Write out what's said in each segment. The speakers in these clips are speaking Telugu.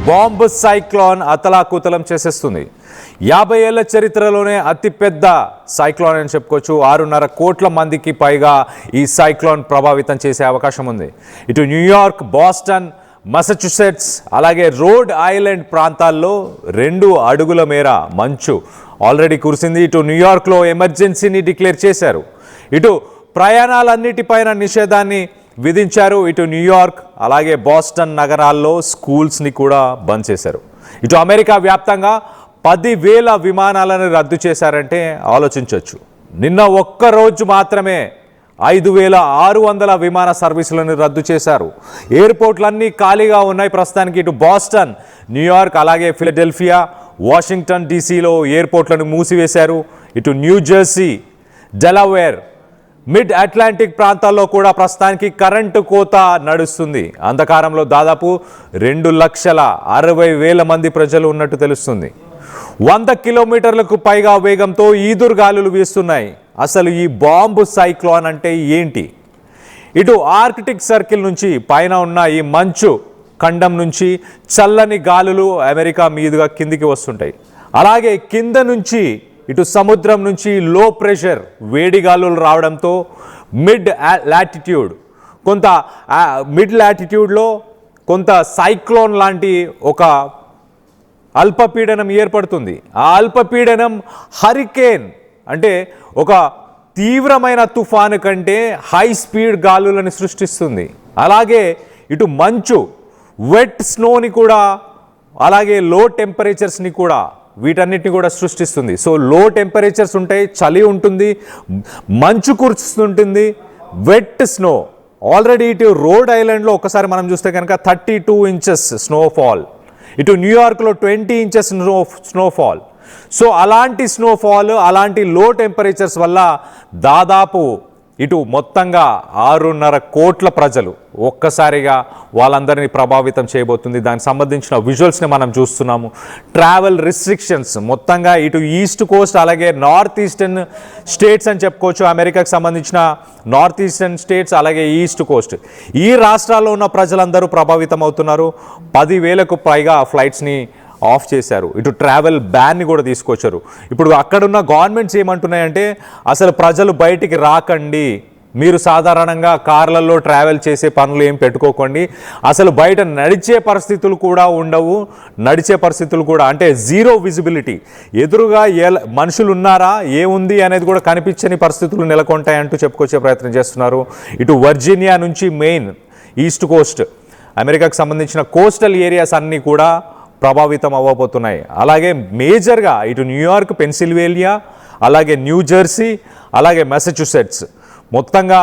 బాంబు సైక్లోన్ అతలాకుతలం చేసేస్తుంది. 50 ఏళ్ల చరిత్రలోనే అతిపెద్ద సైక్లోన్ అని చెప్పుకోవచ్చు. 6.5 కోట్ల మందికి పైగా ఈ సైక్లోన్ ప్రభావితం చేసే అవకాశం ఉంది. ఇటు న్యూయార్క్, బాస్టన్, మసాచుసెట్స్ అలాగే రోడ్ ఐలాండ్ ప్రాంతాల్లో 2 అడుగుల మేర మంచు ఆల్రెడీ కురిసింది. ఇటు న్యూయార్క్లో ఎమర్జెన్సీని డిక్లేర్ చేశారు. ఇటు ప్రయాణాలన్నిటిపైన నిషేధాన్ని విధించారు. ఇటు న్యూయార్క్ అలాగే బాస్టన్ నగరాల్లో స్కూల్స్ని కూడా బంద్ చేశారు. ఇటు అమెరికా వ్యాప్తంగా 10,000 విమానాలను రద్దు చేశారంటే ఆలోచించవచ్చు. నిన్న ఒక్కరోజు మాత్రమే 5,600 విమాన సర్వీసులను రద్దు చేశారు. ఎయిర్పోర్ట్లన్నీ ఖాళీగా ఉన్నాయి ప్రస్తుతానికి. ఇటు బాస్టన్, న్యూయార్క్ అలాగే ఫిలడెల్ఫియా, వాషింగ్టన్ డీసీలో ఎయిర్పోర్ట్లను మూసివేశారు. ఇటు న్యూజెర్సీ, డెలావేర్, మిడ్ అట్లాంటిక్ ప్రాంతాల్లో కూడా ప్రస్తుతానికి కరెంటు కోత నడుస్తుంది. అంధకారంలో దాదాపు 2,60,000 మంది ప్రజలు ఉన్నట్టు తెలుస్తుంది. 100 కిలోమీటర్లకు పైగా వేగంతో ఈదురుగాలులు వీస్తున్నాయి. అసలు ఈ బాంబు సైక్లోన్ అంటే ఏంటి? ఇటు ఆర్కిటిక్ సర్కిల్ నుంచి పైన ఉన్న ఈ మంచు ఖండం నుంచి చల్లని గాలులు అమెరికా మీదుగా కిందికి వస్తుంటాయి. అలాగే కింద నుంచి ఇటు సముద్రం నుంచి లో ప్రెషర్ వేడి గాలులు రావడంతో మిడ్ లాటిట్యూడ్లో కొంత సైక్లోన్ లాంటి ఒక అల్పపీడనం ఏర్పడుతుంది. ఆ అల్పపీడనం హరికేన్ అంటే ఒక తీవ్రమైన తుఫాను కంటే హై స్పీడ్ గాలులను సృష్టిస్తుంది. అలాగే ఇటు మంచు, వెట్ స్నోని కూడా, అలాగే లో టెంపరేచర్స్ని కూడా, వీటన్నిటిని కూడా సృష్టిస్తుంది. సో లో టెంపరేచర్స్ ఉంటాయి, చలి ఉంటుంది, మంచు కురుస్తుంటుంది, వెట్ స్నో. ఆల్రెడీ ఇటు రోడ్ ఐలాండ్లో ఒకసారి మనం చూస్తే కనుక 32 ఇంచెస్ స్నోఫాల్, ఇటు న్యూయార్క్లో 20 ఇంచెస్ స్నోఫాల్. సో అలాంటి స్నోఫాల్, అలాంటి లో టెంపరేచర్స్ వల్ల దాదాపు ఇటు మొత్తంగా 6.5 కోట్ల ప్రజలు ఒక్కసారిగా వాళ్ళందరినీ ప్రభావితం చేయబోతుంది. దానికి సంబంధించిన విజువల్స్ని మనం చూస్తున్నాము. ట్రావెల్ రిస్ట్రిక్షన్స్ మొత్తంగా ఇటు ఈస్ట్ కోస్ట్ అలాగే నార్త్ ఈస్టర్న్ స్టేట్స్ అని చెప్పుకోవచ్చు. అమెరికాకు సంబంధించిన నార్త్ ఈస్టర్న్ స్టేట్స్ అలాగే ఈస్ట్ కోస్ట్, ఈ రాష్ట్రాల్లో ఉన్న ప్రజలందరూ ప్రభావితం అవుతున్నారు. 10,000కు పైగా ఫ్లైట్స్ని ఆఫ్ చేశారు. ఇటు ట్రావెల్ బ్యాన్ని కూడా తీసుకొచ్చారు. ఇప్పుడు అక్కడున్న గవర్నమెంట్స్ ఏమంటున్నాయంటే అసలు ప్రజలు బయటికి రాకండి, మీరు సాధారణంగా కార్లలో ట్రావెల్ చేసే పనులు ఏం పెట్టుకోకండి, అసలు బయట నడిచే పరిస్థితులు కూడా ఉండవు. నడిచే పరిస్థితులు కూడా అంటే జీరో విజిబిలిటీ, ఎదురుగా మనుషులు ఉన్నారా ఏముంది అనేది కూడా కనిపించని పరిస్థితులు నెలకొంటాయంటూ చెప్పుకొచ్చే ప్రయత్నం చేస్తున్నారు. ఇటు వర్జీనియా నుంచి మెయిన్ ఈస్ట్ కోస్ట్, అమెరికాకు సంబంధించిన కోస్టల్ ఏరియాస్ అన్నీ కూడా ప్రభావితం అవ్వబోతున్నాయి. అలాగే మేజర్గా ఇటు న్యూయార్క్, పెన్సిల్వేనియా అలాగే న్యూజెర్సీ అలాగే మసాచుసెట్స్ మొత్తంగా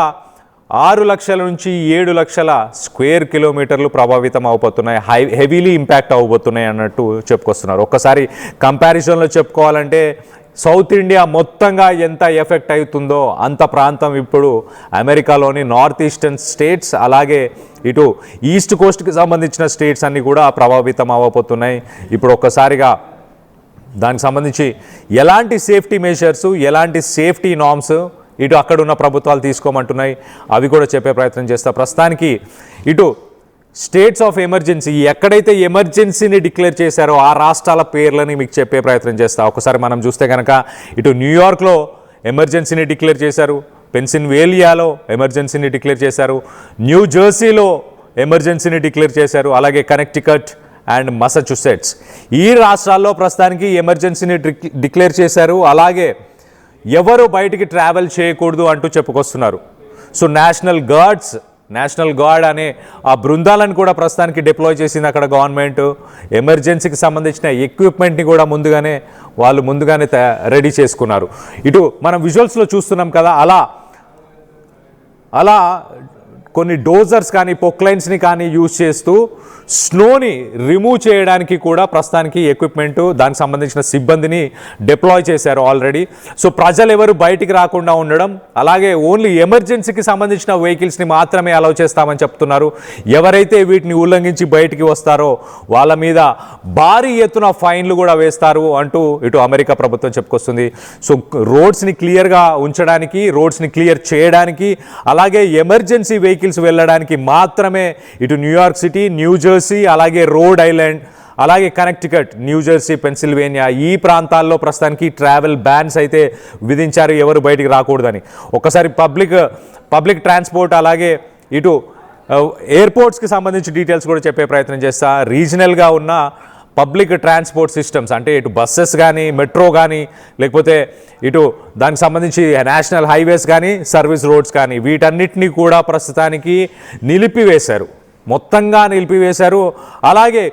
6 లక్షల నుంచి 7 లక్షల స్క్వేర్ కిలోమీటర్లు ప్రభావితం అవబోతున్నాయి, హెవీలీ ఇంపాక్ట్ అవ్వబోతున్నాయి అన్నట్టు చెప్పుకొస్తున్నారు. ఒక్కసారి కంపారిజన్లో చెప్పుకోవాలంటే సౌత్ ఇండియా మొత్తంగా ఎంత ఎఫెక్ట్ అవుతుందో అంత ప్రాంతం ఇప్పుడు అమెరికాలోని నార్త్ ఈస్టర్న్ స్టేట్స్ అలాగే ఇటు ఈస్ట్ కోస్ట్కి సంబంధించిన స్టేట్స్ అన్నీ కూడా ప్రభావితం అవ్వబోతున్నాయి. ఇప్పుడు ఒక్కసారిగా దానికి సంబంధించి ఎలాంటి సేఫ్టీ మెజర్స్, ఎలాంటి సేఫ్టీ నార్మ్స్ ఇటు అక్కడున్న ప్రభుత్వాలు తీసుకోమంటున్నాయి అవి కూడా చెప్పే ప్రయత్నం చేస్తా. ప్రస్తుతానికి ఇటు స్టేట్స్ ఆఫ్ ఎమర్జెన్సీ, ఎక్కడైతే ఎమర్జెన్సీని డిక్లేర్ చేశారో ఆ రాష్ట్రాల పేర్లని మీకు చెప్పే ప్రయత్నం చేస్తా. ఒకసారి మనం చూస్తే కనుక ఇటు న్యూయార్క్లో ఎమర్జెన్సీని డిక్లేర్ చేశారు, పెన్సిల్వేనియాలో ఎమర్జెన్సీని డిక్లేర్ చేశారు, న్యూజెర్సీలో ఎమర్జెన్సీని డిక్లేర్ చేశారు, అలాగే కనెక్టికట్ అండ్ మసాచుసెట్స్ ఈ రాష్ట్రాల్లో ప్రస్తుతానికి ఎమర్జెన్సీని డిక్లేర్ చేశారు. అలాగే ఎవరు బయటికి ట్రావెల్ చేయకూడదు అంటూ చెప్పుకొస్తున్నారు. సో నేషనల్ గార్డ్ అనే ఆ బృందాలను కూడా ప్రస్తుతానికి డిప్లాయ్ చేసింది అక్కడ గవర్నమెంట్. ఎమర్జెన్సీకి సంబంధించిన ఎక్విప్మెంట్ని కూడా ముందుగానే రెడీ చేసుకున్నారు. ఇటు మనం విజువల్స్లో చూస్తున్నాం కదా, అలా కొన్ని డోజర్స్ కానీ పొక్లైన్స్ని కానీ యూజ్ చేస్తూ స్నోని రిమూవ్ చేయడానికి కూడా ప్రస్తుతానికి ఎక్విప్మెంట్, దానికి సంబంధించిన సిబ్బందిని డిప్లాయ్ చేశారు ఆల్రెడీ. సో ప్రజలు ఎవరు బయటికి రాకుండా ఉండడం, అలాగే ఓన్లీ ఎమర్జెన్సీకి సంబంధించిన వెహికల్స్ని మాత్రమే అలౌ చేస్తామని చెప్తున్నారు. ఎవరైతే వీటిని ఉల్లంఘించి బయటికి వస్తారో వాళ్ళ మీద భారీ ఎత్తున ఫైన్లు కూడా వేస్తారు అంటూ ఇటు అమెరికా ప్రభుత్వం చెప్పుకొస్తుంది. సో రోడ్స్ని క్లియర్గా ఉంచడానికి, రోడ్స్ని క్లియర్ చేయడానికి, అలాగే ఎమర్జెన్సీ వెహికల్ వెహికల్స్ వెళ్ళడానికి మాత్రమే ఇటు న్యూయార్క్ సిటీ, న్యూజెర్సీ, అలాగే రోడ్ ఐలాండ్, అలాగే కనెక్టికట్, న్యూజెర్సీ, పెన్సిల్వేనియా ఈ ప్రాంతాల్లో ప్రస్తుతానికి ట్రావెల్ బ్యాన్స్ అయితే విధించారు, ఎవరు బయటికి రాకూడదని. ఒకసారి పబ్లిక్ ట్రాన్స్పోర్ట్ అలాగే ఇటు ఎయిర్పోర్ట్స్కి సంబంధించి డీటెయిల్స్ కూడా చెప్పే ప్రయత్నం చేస్తా. రీజనల్గా ఉన్న పబ్లిక్ ట్రాన్స్పోర్ట్ సిస్టమ్స్ అంటే ఇటు బస్సెస్ కానీ, మెట్రో కానీ, లేకపోతే ఇటు దానికి సంబంధించి నేషనల్ హైవేస్ కానీ, సర్వీస్ రోడ్స్ కానీ వీటన్నిటినీ కూడా ప్రస్తుతానికి నిలిపివేశారు, మొత్తంగా నిలిపివేశారు. అలాగే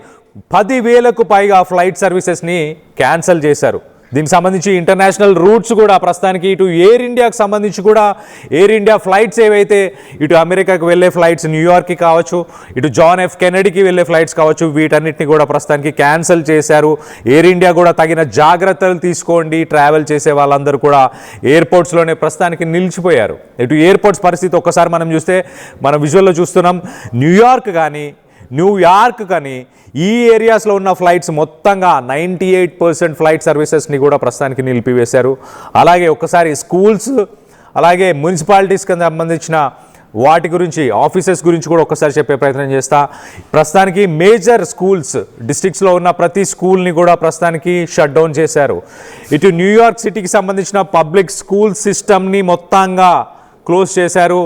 10,000కు పైగా ఫ్లైట్ సర్వీసెస్ని క్యాన్సిల్ చేశారు. దీనికి సంబంధించి ఇంటర్నేషనల్ రూట్స్ కూడా ప్రస్తుతానికి ఇటు ఎయిర్ ఇండియాకి సంబంధించి కూడా ఎయిర్ ఇండియా ఫ్లైట్స్ ఏవైతే ఇటు అమెరికాకి వెళ్ళే ఫ్లైట్స్, న్యూయార్క్కి కావచ్చు, ఇటు జాన్ ఎఫ్ కెనడీకి వెళ్ళే ఫ్లైట్స్ కావచ్చు, వీటన్నిటిని కూడా ప్రస్తుతానికి క్యాన్సిల్ చేశారు. ఎయిర్ ఇండియా కూడా తగిన జాగ్రత్తలు తీసుకోండి, ట్రావెల్ చేసే వాళ్ళందరూ కూడా ఎయిర్పోర్ట్స్లోనే ప్రస్తుతానికి నిలిచిపోయారు. ఇటు ఎయిర్పోర్ట్స్ పరిస్థితి ఒక్కసారి మనం చూస్తే మన విజువల్లో చూస్తున్నాం, న్యూయార్క్ కానీ ఈ ఏరియాస్లో ఉన్న ఫ్లైట్స్ మొత్తంగా 98% ఫ్లైట్ సర్వీసెస్ని కూడా ప్రస్తుతానికి నిలిపివేశారు. అలాగే ఒక్కసారి స్కూల్స్ అలాగే మున్సిపాలిటీస్కి సంబంధించిన వాటి గురించి, ఆఫీసెస్ గురించి కూడా ఒక్కసారి చెప్పే ప్రయత్నం చేస్తా. ప్రస్తుతానికి మేజర్ స్కూల్స్, డిస్ట్రిక్ట్స్లో ఉన్న ప్రతి స్కూల్ని కూడా ప్రస్తుతానికి షట్ డౌన్ చేశారు. ఇటు న్యూయార్క్ సిటీకి సంబంధించిన పబ్లిక్ స్కూల్ సిస్టమ్ని మొత్తంగా క్లోజ్ చేశారు.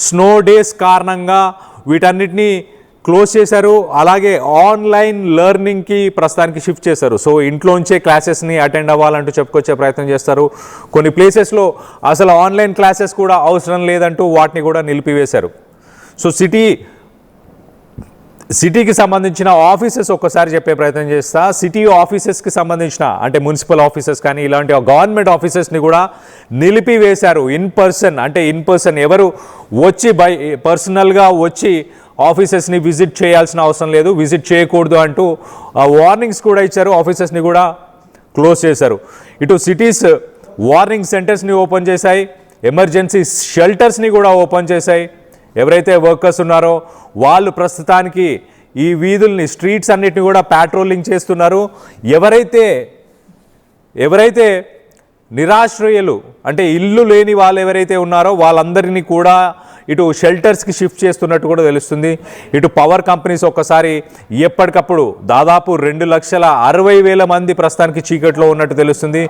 స్నో డేస్ కారణంగా వీటన్నిటినీ క్లోజ్ చేశారు. అలాగే ఆన్లైన్ లెర్నింగ్కి ప్రస్తుతానికి షిఫ్ట్ చేశారు. సో ఇంట్లోంచే క్లాసెస్ని అటెండ్ అవ్వాలంటూ చెప్పుకొచ్చే ప్రయత్నం చేస్తారు. కొన్ని ప్లేసెస్లో అసలు ఆన్లైన్ క్లాసెస్ కూడా అవసరం లేదంటూ వాటిని కూడా నిలిపివేశారు. సో సిటీకి సంబంధించిన ఆఫీసెస్ ఒక్కసారి చెప్పే ప్రయత్నం చేస్తా. సిటీ ఆఫీసెస్కి సంబంధించిన అంటే మున్సిపల్ ఆఫీసెస్ కానీ ఇలాంటి గవర్నమెంట్ ఆఫీసెస్ని కూడా నిలిపివేశారు. ఇన్ పర్సన్ ఎవరు వచ్చి పర్సనల్గా వచ్చి ఆఫీసెస్ని విజిట్ చేయాల్సిన అవసరం లేదు, విజిట్ చేయకూడదు అంటూ వార్నింగ్స్ కూడా ఇచ్చారు. ఆఫీసెస్ని కూడా క్లోజ్ చేశారు. ఇటు సిటీస్ వార్నింగ్ సెంటర్స్ని ఓపెన్ చేశాయి, ఎమర్జెన్సీ షెల్టర్స్ని కూడా ఓపెన్ చేశాయి. ఎవరైతే వర్కర్స్ ఉన్నారో వాళ్ళు ప్రస్తుతానికి ఈ వీధుల్ని, స్ట్రీట్స్ అన్నిటిని కూడా ప్యాట్రోలింగ్ చేస్తున్నారు. ఎవరైతే నిరాశ్రయులు అంటే ఇల్లు లేని వాళ్ళు ఎవరైతే ఉన్నారో వాళ్ళందరినీ కూడా ఇటు షెల్టర్స్కి షిఫ్ట్ చేస్తున్నట్టు కూడా తెలుస్తుంది. ఇటు పవర్ కంపెనీస్ ఒక్కసారి ఎప్పటికప్పుడు దాదాపు 2,60,000 మంది ప్రస్తుతానికి చీకట్లో ఉన్నట్టు తెలుస్తుంది.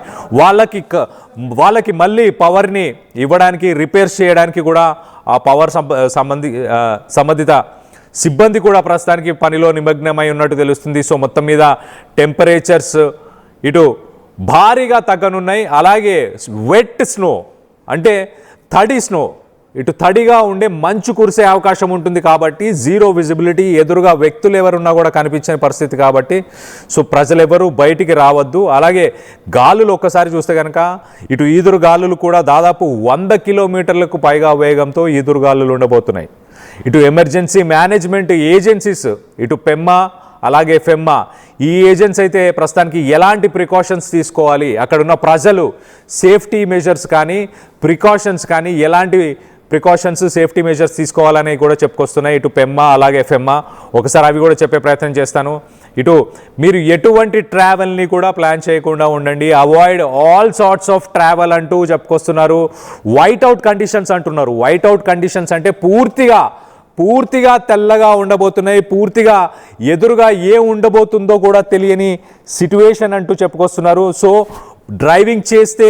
వాళ్ళకి మళ్ళీ పవర్ని ఇవ్వడానికి, రిపేర్స్ చేయడానికి కూడా ఆ పవర్ సంబంధిత సిబ్బంది కూడా ప్రస్తుతానికి పనిలో నిమగ్నమై ఉన్నట్టు తెలుస్తుంది. సో మొత్తం మీద టెంపరేచర్స్ ఇటు భారీగా తగ్గనున్నాయి. అలాగే వెట్ స్నో అంటే తడి స్నో, ఇటు తడిగా ఉండే మంచు కురిసే అవకాశం ఉంటుంది కాబట్టి జీరో విజిబిలిటీ, ఎదురుగా వ్యక్తులు ఎవరున్నా కూడా కనిపించని పరిస్థితి కాబట్టి సో ప్రజలు ఎవరు బయటికి రావద్దు. అలాగే గాలులు ఒక్కసారి చూస్తే కనుక ఇటు ఈదురు గాలులు కూడా దాదాపు 100 కిలోమీటర్లకు పైగా వేగంతో ఈదురు గాలులు ఉండబోతున్నాయి. ఇటు ఎమర్జెన్సీ మేనేజ్మెంట్ ఏజెన్సీస్, ఇటు పెమ్మా అలాగే ఫెమ్మా ఈ ఏజెన్సీ అయితే ప్రస్తుతానికి ఎలాంటి ప్రికాషన్స్ తీసుకోవాలి, అక్కడున్న ప్రజలు సేఫ్టీ మెజర్స్ కానీ ప్రికాషన్స్ కానీ ఎలాంటి ప్రికాషన్స్, సేఫ్టీ మెజర్స్ తీసుకోవాలని కూడా చెప్పుకొస్తున్నాయి ఇటు పెమ్మా అలాగే ఫెమ్మా. ఒకసారి అవి కూడా చెప్పే ప్రయత్నం చేస్తాను. ఇటు మీరు ఎటువంటి ట్రావెల్ని కూడా ప్లాన్ చేయకుండా ఉండండి, avoid all sorts of travel అంటూ చెప్పుకొస్తున్నారు. వైట్అవుట్ కండిషన్స్ అంటున్నారు. వైట్అవుట్ కండిషన్స్ అంటే పూర్తిగా తెల్లగా ఉండబోతున్నాయి, పూర్తిగా ఎదురుగా ఉండబోతుందో కూడా తెలియని సిట్యువేషన్ అంటూ చెప్పుకొస్తున్నారు. సో డ్రైవింగ్ చేస్తే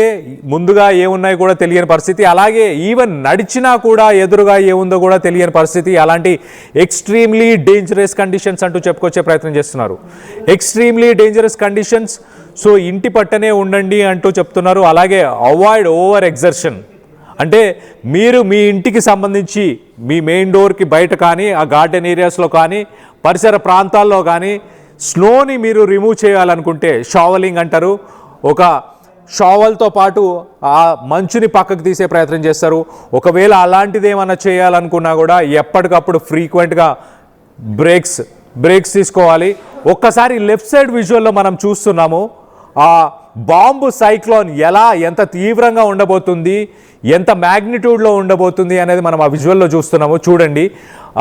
ముందుగా ఏమున్నాయో కూడా తెలియని పరిస్థితి, అలాగే ఈవెన్ నడిచినా కూడా ఎదురుగా ఏముందో కూడా తెలియని పరిస్థితి. అలాంటి ఎక్స్ట్రీమ్లీ డేంజరస్ కండిషన్స్ అంటూ చెప్పుకొచ్చే ప్రయత్నం చేస్తున్నారు. Extremely dangerous conditions. సో ఇంటి పట్టనే ఉండండి అంటూ చెప్తున్నారు. అలాగే అవాయిడ్ ఓవర్ ఎగ్జర్షన్ అంటే మీరు మీ ఇంటికి సంబంధించి మీ మెయిన్ డోర్కి బయట కానీ, ఆ గార్డెన్ ఏరియాస్లో కానీ, పరిసర ప్రాంతాల్లో కానీ స్నోని మీరు రిమూవ్ చేయాలనుకుంటే షావలింగ్ అంటారు. ఒక షావల్తో పాటు ఆ మంచుని పక్కకు తీసే ప్రయత్నం చేస్తారు. ఒకవేళ అలాంటిది ఏమన్నా చేయాలనుకున్నా కూడా ఎప్పటికప్పుడు ఫ్రీక్వెంట్గా బ్రేక్స్ తీసుకోవాలి. ఒక్కసారి లెఫ్ట్ సైడ్ విజువల్లో మనం చూస్తున్నాము ఆ బాంబు సైక్లోన్ ఎంత తీవ్రంగా ఉండబోతుంది, ఎంత మ్యాగ్నిట్యూడ్లో ఉండబోతుంది అనేది మనం ఆ విజువల్లో చూస్తున్నాము. చూడండి,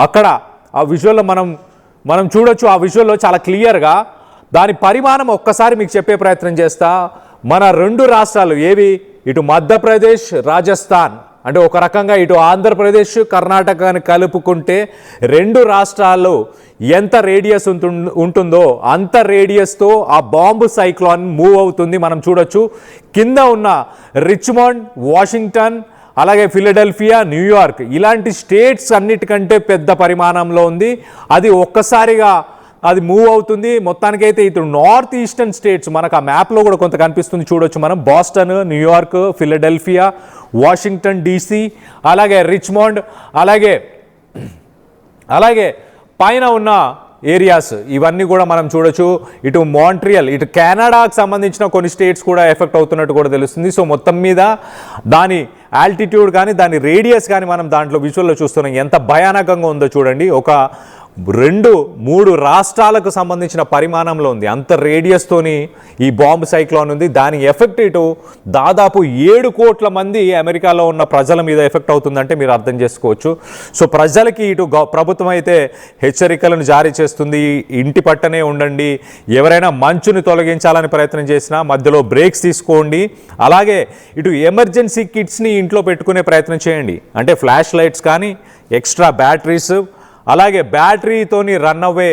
అక్కడ ఆ విజువల్లో మనం చూడొచ్చు. ఆ విజువల్లో చాలా క్లియర్గా దాని పరిమాణం ఒక్కసారి మీకు చెప్పే ప్రయత్నం చేస్తా. మన 2 రాష్ట్రాలు ఏవి, ఇటు మధ్యప్రదేశ్, రాజస్థాన్ అంటే ఒక రకంగా ఇటు ఆంధ్రప్రదేశ్ కర్ణాటకని కలుపుకుంటే 2 రాష్ట్రాల్లో ఎంత రేడియస్ ఉంటుందో అంత రేడియస్తో ఆ బాంబు సైక్లోన్ మూవ్ అవుతుంది. మనం చూడొచ్చు కింద ఉన్న రిచ్మండ్, వాషింగ్టన్, అలాగే ఫిలడెల్ఫియా, న్యూయార్క్ ఇలాంటి స్టేట్స్ అన్నిటికంటే పెద్ద పరిమాణంలో ఉంది. అది ఒక్కసారిగా అది మూవ్ అవుతుంది. మొత్తానికైతే ఇటు నార్త్ ఈస్టర్న్ స్టేట్స్ మనకు ఆ మ్యాప్లో కూడా కొంత కనిపిస్తుంది, చూడొచ్చు మనం. Boston, New York, Philadelphia, Washington DC, అలాగే రిచ్మండ్, అలాగే పైన ఉన్న ఏరియాస్ ఇవన్నీ కూడా మనం చూడొచ్చు. ఇటు మాంట్రియల్, ఇటు కెనడాకు సంబంధించిన కొన్ని స్టేట్స్ కూడా ఎఫెక్ట్ అవుతున్నట్టు కూడా తెలుస్తుంది. సో మొత్తం మీద దాని ఆల్టిట్యూడ్ కానీ దాని రేడియస్ కానీ మనం దాంట్లో విజువల్లో చూస్తున్నాం. ఎంత భయానకంగా ఉందో చూడండి. ఒక 2-3 రాష్ట్రాలకు సంబంధించిన పరిమాణంలో ఉంది. అంత రేడియస్తోని ఈ బాంబు సైక్లోన్ ఉంది. దాని ఎఫెక్ట్ ఇటు దాదాపు 7 కోట్ల మంది అమెరికాలో ఉన్న ప్రజల మీద ఎఫెక్ట్ అవుతుందంటే మీరు అర్థం చేసుకోవచ్చు. సో ప్రజలకి ఇటు ప్రభుత్వం అయితే హెచ్చరికలను జారీ చేస్తుంది. ఇంటి పట్టనే ఉండండి, ఎవరైనా మంచుని తొలగించాలని ప్రయత్నం చేసినా మధ్యలో బ్రేక్స్ తీసుకోండి. అలాగే ఇటు ఎమర్జెన్సీ కిట్స్ని ఇంట్లో పెట్టుకునే ప్రయత్నం చేయండి. అంటే ఫ్లాష్ లైట్స్ కానీ, ఎక్స్ట్రా బ్యాటరీస్, అలాగే బ్యాటరీతోని రన్ అవ్వే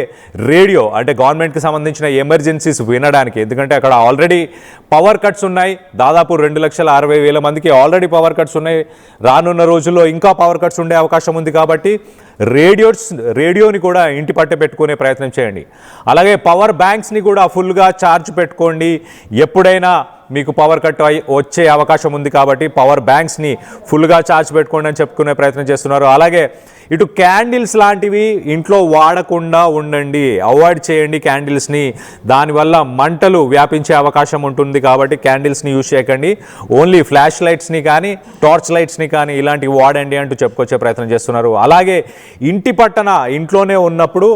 రేడియో, అంటే గవర్నమెంట్కి సంబంధించిన ఎమర్జెన్సీస్ వినడానికి. ఎందుకంటే అక్కడ ఆల్రెడీ పవర్ కట్స్ ఉన్నాయి. దాదాపు 2,60,000 మందికి ఆల్రెడీ పవర్ కట్స్ ఉన్నాయి. రానున్న రోజుల్లో ఇంకా పవర్ కట్స్ ఉండే అవకాశం ఉంది. కాబట్టి రేడియోని కూడా ఇంటి పట్టే పెట్టుకునే ప్రయత్నం చేయండి. అలాగే పవర్ బ్యాంక్స్ని కూడా ఫుల్గా ఛార్జ్ పెట్టుకోండి. ఎప్పుడైనా మీకు పవర్ కట్ వచ్చే అవకాశం ఉంది కాబట్టి పవర్ బ్యాంక్స్ని ఫుల్గా ఛార్జ్ పెట్టుకోండి అని చెప్పుకునే ప్రయత్నం చేస్తున్నారు. అలాగే ఇటు క్యాండిల్స్ లాంటివి ఇంట్లో వాడకుండా ఉండండి, అవాయిడ్ చేయండి క్యాండిల్స్ని. దానివల్ల మంటలు వ్యాపించే అవకాశం ఉంటుంది కాబట్టి క్యాండిల్స్ని యూజ్ చేయకండి. ఓన్లీ ఫ్లాష్ లైట్స్ని కానీ, టార్చ్ లైట్స్ని కానీ ఇలాంటివి వాడండి అంటూ చెప్పుకొచ్చే ప్రయత్నం చేస్తున్నారు. అలాగే ఇంటి పట్టణ ఇంట్లోనే ఉన్నప్పుడు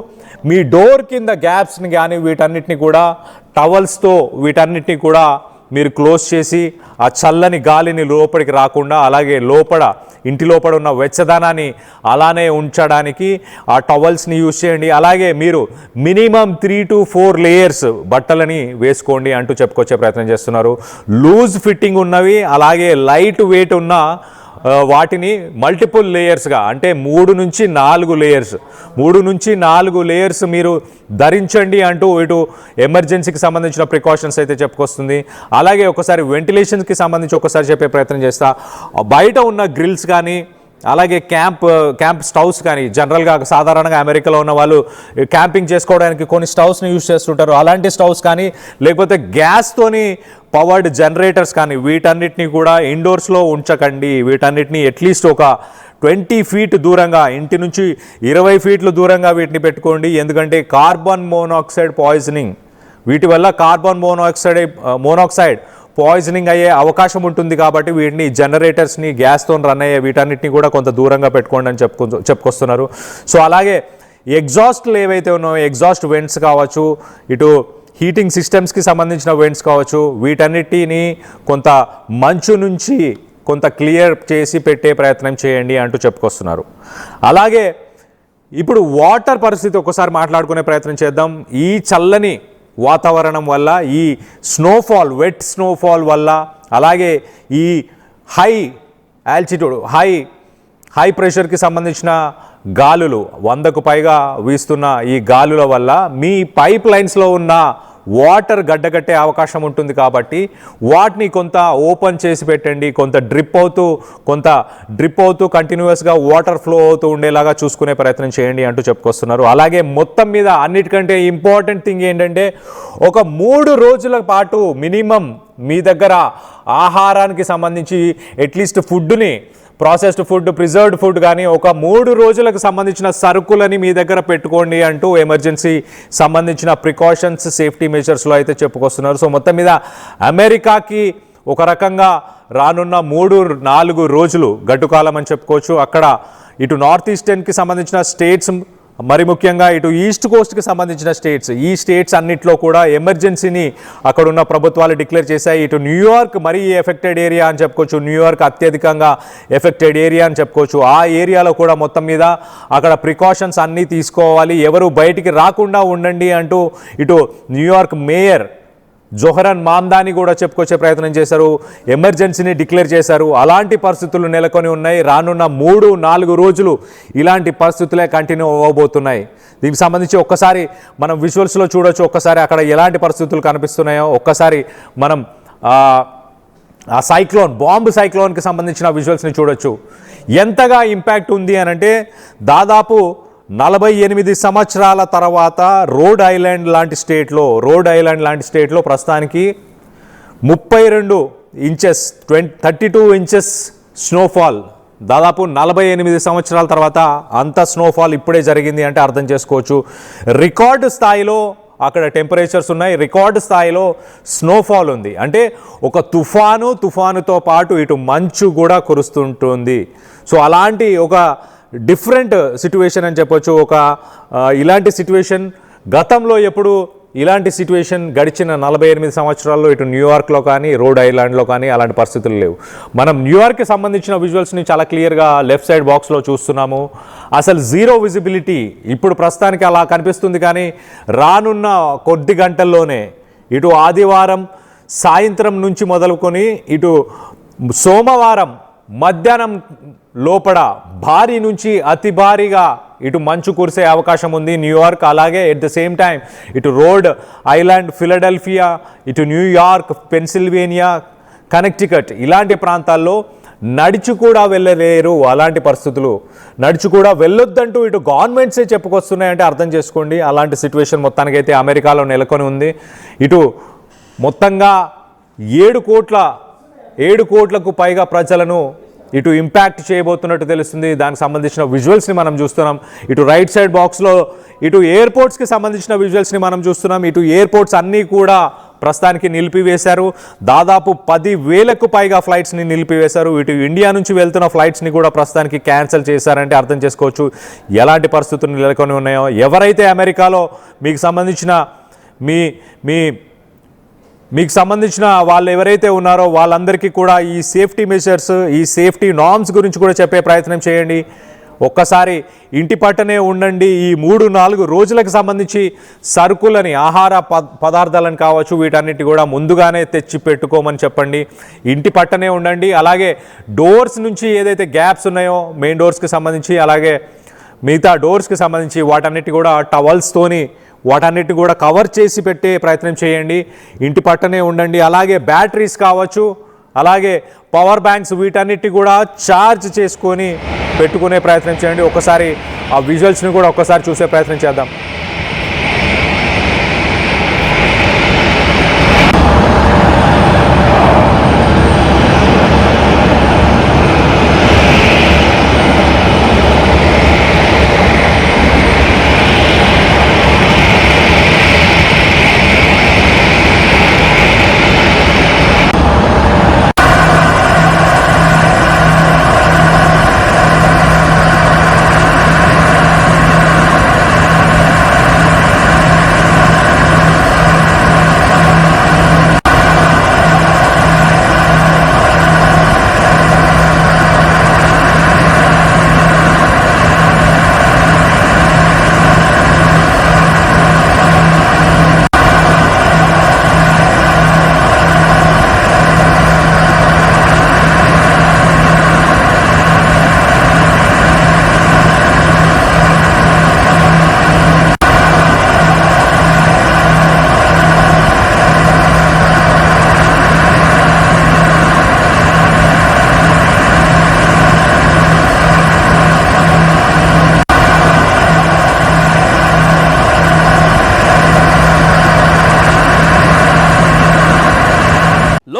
మీ డోర్ కింద గ్యాప్స్ని కానీ వీటన్నిటిని కూడా టవల్స్తో వీటన్నిటిని కూడా మీరు క్లోజ్ చేసి ఆ చల్లని గాలిని లోపలికి రాకుండా, అలాగే ఇంటి లోపల ఉన్న వెచ్చదనాన్ని అలానే ఉంచడానికి ఆ టవల్స్ని యూజ్ చేయండి. అలాగే మీరు మినిమం 3 to 4 లేయర్స్ బట్టలని వేసుకోండి అంటూ చెప్పుకొచ్చే ప్రయత్నం చేస్తున్నారు. లూజ్ ఫిట్టింగ్ ఉన్నవి, అలాగే లైట్ వెయిట్ ఉన్న వాటిని మల్టిపుల్ లేయర్స్గా, అంటే 3 నుంచి 4 లేయర్స్ మీరు ధరించండి అంటూ ఇటు ఎమర్జెన్సీకి సంబంధించిన ప్రికాషన్స్ అయితే చెప్పుకొస్తుంది. అలాగే ఒకసారి వెంటిలేషన్కి సంబంధించి ఒకసారి చెప్పే ప్రయత్నం చేస్తా. బయట ఉన్న గ్రిల్స్ కానీ, అలాగే క్యాంప్ స్టవ్స్ కానీ, జనరల్గా సాధారణంగా అమెరికాలో ఉన్న వాళ్ళు క్యాంపింగ్ చేసుకోవడానికి కొన్ని స్టవ్స్ని యూజ్ చేస్తుంటారు. అలాంటి స్టవ్స్ కానీ, లేకపోతే గ్యాస్తోని పవర్డ్ జనరేటర్స్ కానీ వీటన్నిటిని కూడా ఇండోర్స్లో ఉంచకండి. వీటన్నిటిని అట్లీస్ట్ ఒక 20 feet దూరంగా, ఇంటి నుంచి 20 feet దూరంగా వీటిని పెట్టుకోండి. ఎందుకంటే కార్బన్ మోనాక్సైడ్ పాయిజనింగ్, వీటి వల్ల కార్బన్ మోనాక్సైడ్ పాయిజనింగ్ అయ్యే అవకాశం ఉంటుంది. కాబట్టి వీటిని జనరేటర్స్ని, గ్యాస్తో రన్ అయ్యే వీటన్నిటిని కూడా కొంత దూరంగా పెట్టుకోండి అని చెప్పుకొస్తున్నారు. సో అలాగే ఎగ్జాస్ట్లు ఏవైతే ఉన్నాయో, ఎగ్జాస్ట్ వెంట్స్ కావచ్చు, ఇటు హీటింగ్ సిస్టమ్స్కి సంబంధించిన వెంట్స్ కావచ్చు, వీటన్నిటిని కొంత మంచు నుంచి కొంత క్లియర్ చేసి పెట్టే ప్రయత్నం చేయండి అంటూ చెప్పుకొస్తున్నారు. అలాగే ఇప్పుడు వాటర్ పరిస్థితి ఒకసారి మాట్లాడుకునే ప్రయత్నం చేద్దాం. ఈ చల్లని వాతావరణం వల్ల, ఈ స్నోఫాల్, వెట్ స్నోఫాల్ వల్ల, అలాగే ఈ హై ఆల్టిట్యూడ్, హై ప్రెషర్కి సంబంధించిన గాలులు, 100కు పైగా వీస్తున్న ఈ గాలుల వల్ల మీ పైప్ లైన్స్లో ఉన్న వాటర్ గడ్డగట్టే అవకాశం ఉంటుంది. కాబట్టి వాటిని కొంత ఓపెన్ చేసి పెట్టండి. కొంత డ్రిప్ అవుతూ కంటిన్యూస్గా వాటర్ ఫ్లో అవుతూ ఉండేలాగా చూసుకునే ప్రయత్నం చేయండి అంటూ చెప్పుకొస్తున్నారు. అలాగే మొత్తం మీద అన్నిటికంటే ఇంపార్టెంట్ థింగ్ ఏంటంటే, ఒక 3 రోజుల పాటు మినిమం మీ దగ్గర ఆహారానికి సంబంధించి అట్లీస్ట్ ఫుడ్ని, ప్రాసెస్డ్ ఫుడ్, ప్రిజర్వ్డ్ ఫుడ్ కానీ ఒక 3 రోజులకు సంబంధించిన సరుకులని మీ దగ్గర పెట్టుకోండి అంటూ ఎమర్జెన్సీ సంబంధించిన ప్రికాషన్స్, సేఫ్టీ మెజర్స్లో అయితే చెప్పుకొస్తున్నారు. సో మొత్తం మీద అమెరికాకి ఒక రకంగా రానున్న 3-4 రోజులు గడ్డుకాలం అని చెప్పుకోవచ్చు. అక్కడ ఇటు నార్త్ ఈస్టర్న్కి సంబంధించిన స్టేట్స్, మరి ముఖ్యంగా ఇటు ఈస్ట్ కోస్ట్కి సంబంధించిన ఈ స్టేట్స్ అన్నిట్లో కూడా ఎమర్జెన్సీని అక్కడున్న ప్రభుత్వాలు డిక్లేర్ చేశాయి. ఇటు న్యూయార్క్ మరీ ఎఫెక్టెడ్ ఏరియా అని చెప్పుకోవచ్చు. న్యూయార్క్ అత్యధికంగా ఎఫెక్టెడ్ ఏరియా అని చెప్పుకోవచ్చు. ఆ ఏరియాలో కూడా మొత్తం మీద అక్కడ ప్రికాషన్స్ అన్నీ తీసుకోవాలి, ఎవరు బయటికి రాకుండా ఉండండి అంటూ ఇటు న్యూయార్క్ మేయర్ జొహరన్ మామ్దాని కూడా చెప్పుకొచ్చే ప్రయత్నం చేశారు, ఎమర్జెన్సీని డిక్లేర్ చేశారు. అలాంటి పరిస్థితులు నెలకొని ఉన్నాయి. రానున్న 3-4 రోజులు ఇలాంటి పరిస్థితులే కంటిన్యూ అవ్వబోతున్నాయి. దీనికి సంబంధించి ఒక్కసారి మనం విజువల్స్లో చూడొచ్చు. ఒక్కసారి అక్కడ ఎలాంటి పరిస్థితులు కనిపిస్తున్నాయో ఒక్కసారి మనం ఆ బాంబు సైక్లోన్కి సంబంధించిన విజువల్స్ని చూడొచ్చు. ఎంతగా ఇంపాక్ట్ ఉంది అని అంటే దాదాపు 48 సంవత్సరాల తర్వాత రోడ్ ఐలాండ్ లాంటి స్టేట్లో ప్రస్తుతానికి 32 ఇంచెస్ 32 ఇంచెస్ స్నోఫాల్, దాదాపు 48 సంవత్సరాల తర్వాత అంత స్నోఫాల్ ఇప్పుడే జరిగింది అంటే అర్థం చేసుకోవచ్చు. రికార్డు స్థాయిలో అక్కడ టెంపరేచర్స్ ఉన్నాయి, రికార్డు స్థాయిలో స్నోఫాల్ ఉంది. అంటే ఒక తుఫానుతో పాటు ఇటు మంచు కూడా కురుస్తుంటుంది. సో అలాంటి ఒక డిఫరెంట్ సిట్యువేషన్ అని చెప్పొచ్చు. ఇలాంటి సిట్యువేషన్ గతంలో ఎప్పుడు ఇలాంటి సిట్యువేషన్ గడిచిన 48 సంవత్సరాల్లో ఇటు న్యూయార్క్లో కానీ రోడ్ ఐలాండ్లో కానీ అలాంటి పరిస్థితులు లేవు. మనం న్యూయార్క్కి సంబంధించిన విజువల్స్ని చాలా క్లియర్గా లెఫ్ట్ సైడ్ బాక్స్లో చూస్తున్నాము. అసలు జీరో విజిబిలిటీ ఇప్పుడు ప్రస్తుతానికి అలా కనిపిస్తుంది. కానీ రానున్న కొద్ది గంటల్లోనే ఇటు ఆదివారం సాయంత్రం నుంచి మొదలుకొని ఇటు సోమవారం మధ్యాహ్నం లోపల భారీ నుంచి అతి భారీగా ఇటు మంచు కురిసే అవకాశం ఉంది న్యూయార్క్. అలాగే ఎట్ ద సేమ్ టైం ఇటు రోడ్ ఐలాండ్, ఫిలడెల్ఫియా, ఇటు న్యూయార్క్, పెన్సిల్వేనియా, కనెక్టికట్ ఇలాంటి ప్రాంతాల్లో నడిచి కూడా వెళ్ళలేరు. అలాంటి పరిస్థితులు, నడిచి కూడా వెళ్ళొద్దంటూ ఇటు గవర్నమెంట్సే చెప్పుకొస్తున్నాయంటే అర్థం చేసుకోండి. అలాంటి సిచ్యువేషన్ మొత్తానికైతే అమెరికాలో నెలకొని ఉంది. ఇటు మొత్తంగా 7 కోట్లకు పైగా ప్రజలను ఇటు ఇంపాక్ట్ చేయబోతున్నట్టు తెలుస్తుంది. దానికి సంబంధించిన విజువల్స్ని మనం చూస్తున్నాం. ఇటు రైట్ సైడ్ బాక్స్లో ఇటు ఎయిర్పోర్ట్స్కి సంబంధించిన విజువల్స్ని మనం చూస్తున్నాం. ఇటు ఎయిర్పోర్ట్స్ అన్నీ కూడా ప్రస్తుతానికి నిలిపివేశారు. దాదాపు 10,000కు పైగా ఫ్లైట్స్ని నిలిపివేశారు. ఇటు ఇండియా నుంచి వెళ్తున్న ఫ్లైట్స్ని కూడా ప్రస్తుతానికి క్యాన్సిల్ చేశారంటే అర్థం చేసుకోవచ్చు ఎలాంటి పరిస్థితులు నెలకొని ఉన్నాయో. ఎవరైతే అమెరికాలో మీకు సంబంధించిన వాళ్ళు ఎవరైతే ఉన్నారో వాళ్ళందరికీ కూడా ఈ సేఫ్టీ మెజర్స్, ఈ సేఫ్టీ నార్మ్స్ గురించి కూడా చెప్పే ప్రయత్నం చేయండి. ఒక్కసారి ఇంటి పట్టనే ఉండండి. ఈ 3-4 రోజులకు సంబంధించి సరుకులని, ఆహార పదార్థాలను కావచ్చు, వీటన్నిటి కూడా ముందుగానే తెచ్చి పెట్టుకోమని చెప్పండి. ఇంటి పట్టనే ఉండండి. అలాగే డోర్స్ నుంచి ఏదైతే గ్యాప్స్ ఉన్నాయో మెయిన్ డోర్స్కి సంబంధించి, అలాగే మిగతా డోర్స్కి సంబంధించి వాటన్నిటి కూడా టవల్స్తోని వాటన్నిటి కూడా కవర్ చేసి పెట్టే ప్రయత్నం చేయండి. ఇంటి పట్టనే ఉండండి. అలాగే బ్యాటరీస్ కావచ్చు, అలాగే పవర్ బ్యాంక్స్, వీటన్నిటి కూడా ఛార్జ్ చేసుకొని పెట్టుకునే ప్రయత్నం చేయండి. ఒకసారి ఆ విజువల్స్ని కూడా ఒక్కసారి చూసే ప్రయత్నం చేద్దాం.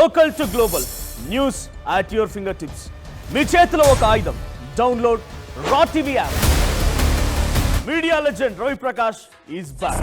Local to global news at your finger tips. మీ చేతిలో ఒక ఆయుధం. Download R TV app. Media legend Ravi Prakash is back.